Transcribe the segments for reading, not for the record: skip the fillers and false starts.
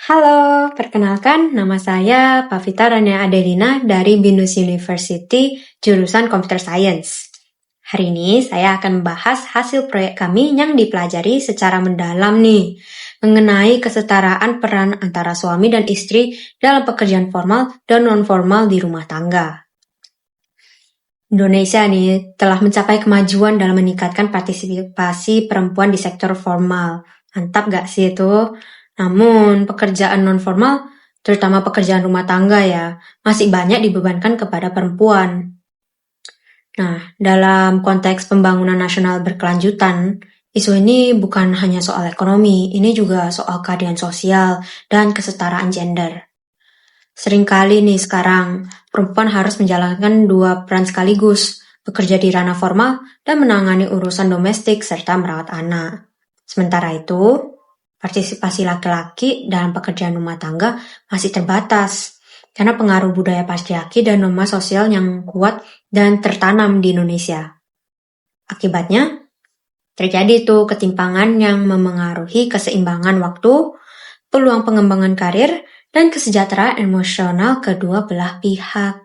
Halo, perkenalkan nama saya Pavita Rania Adelina dari Binus University, jurusan Computer Science. Hari ini saya akan membahas hasil proyek kami yang dipelajari secara mendalam nih, mengenai kesetaraan peran antara suami dan istri dalam pekerjaan formal dan non-formal di rumah tangga. Indonesia nih telah mencapai kemajuan dalam meningkatkan partisipasi perempuan di sektor formal. Mantap gak sih itu? Namun, pekerjaan non-formal, terutama pekerjaan rumah tangga ya, masih banyak dibebankan kepada perempuan. Nah, dalam konteks pembangunan nasional berkelanjutan, isu ini bukan hanya soal ekonomi, ini juga soal keadilan sosial dan kesetaraan gender. Seringkali nih sekarang, perempuan harus menjalankan dua peran sekaligus, bekerja di ranah formal dan menangani urusan domestik serta merawat anak. Sementara itu, partisipasi laki-laki dalam pekerjaan rumah tangga masih terbatas karena pengaruh budaya patriarki dan norma sosial yang kuat dan tertanam di Indonesia. Akibatnya, terjadi tuh ketimpangan yang memengaruhi keseimbangan waktu, peluang pengembangan karir, dan kesejahteraan emosional kedua belah pihak.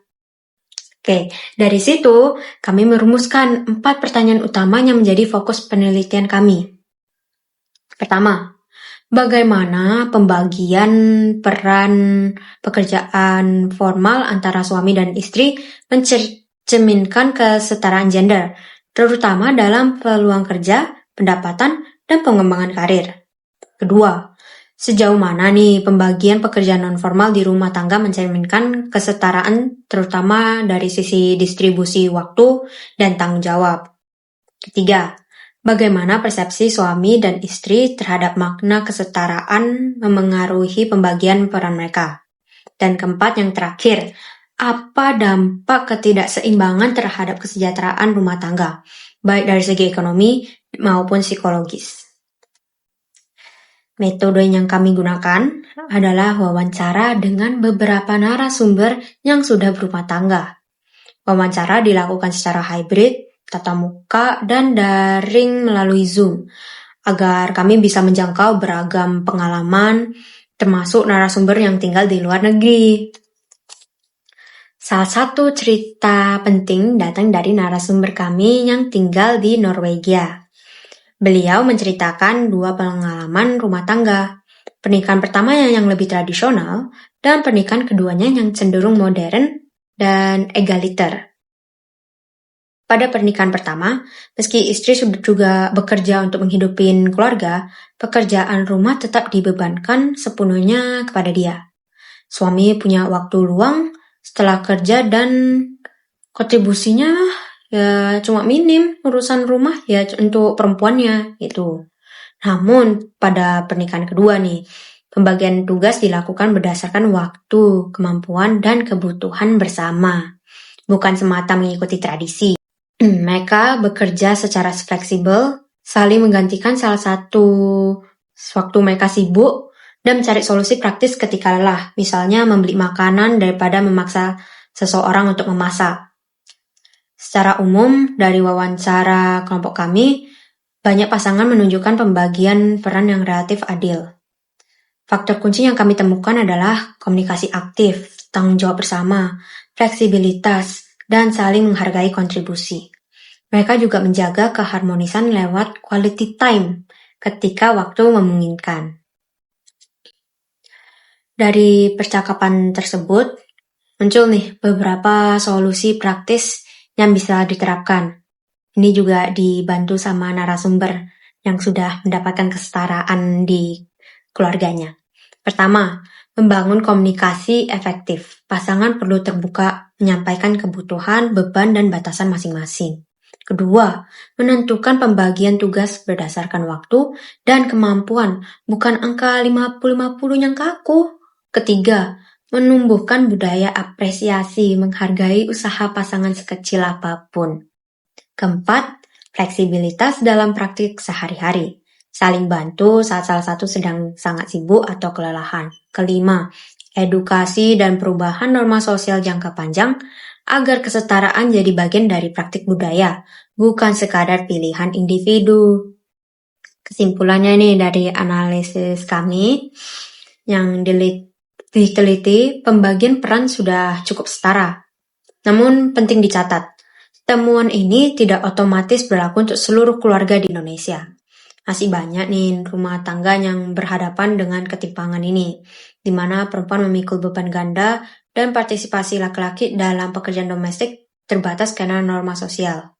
Oke, dari situ kami merumuskan 4 pertanyaan utama yang menjadi fokus penelitian kami. Pertama, bagaimana pembagian peran pekerjaan formal antara suami dan istri mencerminkan kesetaraan gender, terutama dalam peluang kerja, pendapatan, dan pengembangan karir. Kedua, sejauh mana nih pembagian pekerjaan non-formal di rumah tangga mencerminkan kesetaraan, terutama dari sisi distribusi waktu dan tanggung jawab. Ketiga, bagaimana persepsi suami dan istri terhadap makna kesetaraan memengaruhi pembagian peran mereka. Dan keempat, yang terakhir, apa dampak ketidakseimbangan terhadap kesejahteraan rumah tangga, baik dari segi ekonomi maupun psikologis. Metode yang kami gunakan adalah wawancara dengan beberapa narasumber yang sudah berumah tangga. Wawancara dilakukan secara hybrid, tatap muka, dan daring melalui Zoom, agar kami bisa menjangkau beragam pengalaman, termasuk narasumber yang tinggal di luar negeri. Salah satu cerita penting datang dari narasumber kami yang tinggal di Norwegia. Beliau menceritakan 2 pengalaman rumah tangga. Pernikahan pertamanya yang lebih tradisional, dan pernikahan keduanya yang cenderung modern dan egaliter. Pada pernikahan pertama, meski istri juga bekerja untuk menghidupi keluarga, pekerjaan rumah tetap dibebankan sepenuhnya kepada dia. Suami punya waktu luang setelah kerja dan kontribusinya ya cuma minim urusan rumah ya untuk perempuannya gitu. Namun pada pernikahan kedua nih, pembagian tugas dilakukan berdasarkan waktu, kemampuan, dan kebutuhan bersama, bukan semata mengikuti tradisi. Mereka bekerja secara fleksibel, saling menggantikan salah satu waktu mereka sibuk, dan mencari solusi praktis ketika lelah, misalnya membeli makanan daripada memaksa seseorang untuk memasak. Secara umum, dari wawancara kelompok kami, banyak pasangan menunjukkan pembagian peran yang relatif adil. Faktor kunci yang kami temukan adalah komunikasi aktif, tanggung jawab bersama, fleksibilitas, dan saling menghargai kontribusi. Mereka juga menjaga keharmonisan lewat quality time ketika waktu memungkinkan. Dari percakapan tersebut, muncul nih beberapa solusi praktis yang bisa diterapkan. Ini juga dibantu sama narasumber yang sudah mendapatkan kesetaraan di keluarganya. Pertama, membangun komunikasi efektif. Pasangan perlu terbuka menyampaikan kebutuhan, beban, dan batasan masing-masing. Kedua, menentukan pembagian tugas berdasarkan waktu dan kemampuan, bukan angka 50-50 yang kaku. Ketiga, menumbuhkan budaya apresiasi, menghargai usaha pasangan sekecil apapun. Keempat, fleksibilitas dalam praktik sehari-hari. Saling bantu saat salah satu sedang sangat sibuk atau kelelahan. Kelima, edukasi dan perubahan norma sosial jangka panjang agar kesetaraan jadi bagian dari praktik budaya, bukan sekadar pilihan individu. Kesimpulannya nih dari analisis kami, yang diteliti, pembagian peran sudah cukup setara. Namun penting dicatat, temuan ini tidak otomatis berlaku untuk seluruh keluarga di Indonesia. Masih banyak nih rumah tangga yang berhadapan dengan ketimpangan ini, di mana perempuan memikul beban ganda dan partisipasi laki-laki dalam pekerjaan domestik terbatas karena norma sosial.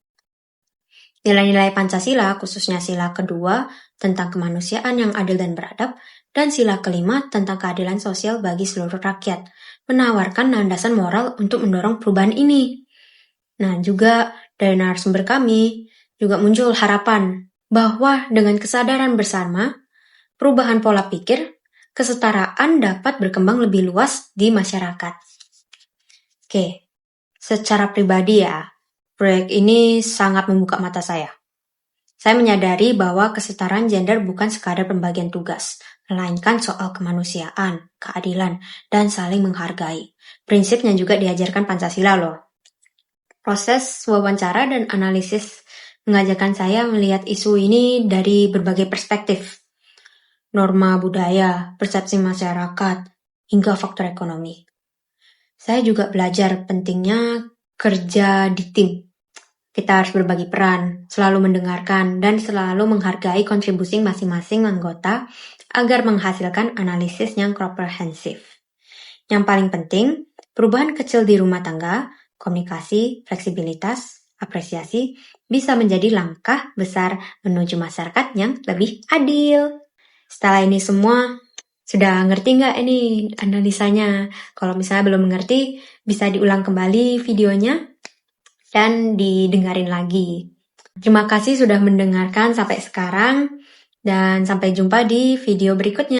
Nilai-nilai Pancasila, khususnya sila kedua tentang kemanusiaan yang adil dan beradab, dan sila kelima tentang keadilan sosial bagi seluruh rakyat, menawarkan landasan moral untuk mendorong perubahan ini. Nah, juga dari narasumber kami, juga muncul harapan bahwa dengan kesadaran bersama, perubahan pola pikir, kesetaraan dapat berkembang lebih luas di masyarakat. Oke, secara pribadi ya, proyek ini sangat membuka mata saya. Saya menyadari bahwa kesetaraan gender bukan sekadar pembagian tugas, melainkan soal kemanusiaan, keadilan, dan saling menghargai. Prinsipnya juga diajarkan Pancasila loh. Proses wawancara dan analisis mengajarkan saya melihat isu ini dari berbagai perspektif. Norma budaya, persepsi masyarakat, hingga faktor ekonomi. Saya juga belajar pentingnya kerja di tim. Kita harus berbagi peran, selalu mendengarkan, dan selalu menghargai kontribusi masing-masing anggota agar menghasilkan analisis yang komprehensif. Yang paling penting, perubahan kecil di rumah tangga, komunikasi, fleksibilitas, apresiasi, bisa menjadi langkah besar menuju masyarakat yang lebih adil. Setelah ini semua, sudah ngerti nggak ini analisanya? Kalau misalnya belum mengerti, bisa diulang kembali videonya dan didengarin lagi. Terima kasih sudah mendengarkan sampai sekarang, dan sampai jumpa di video berikutnya.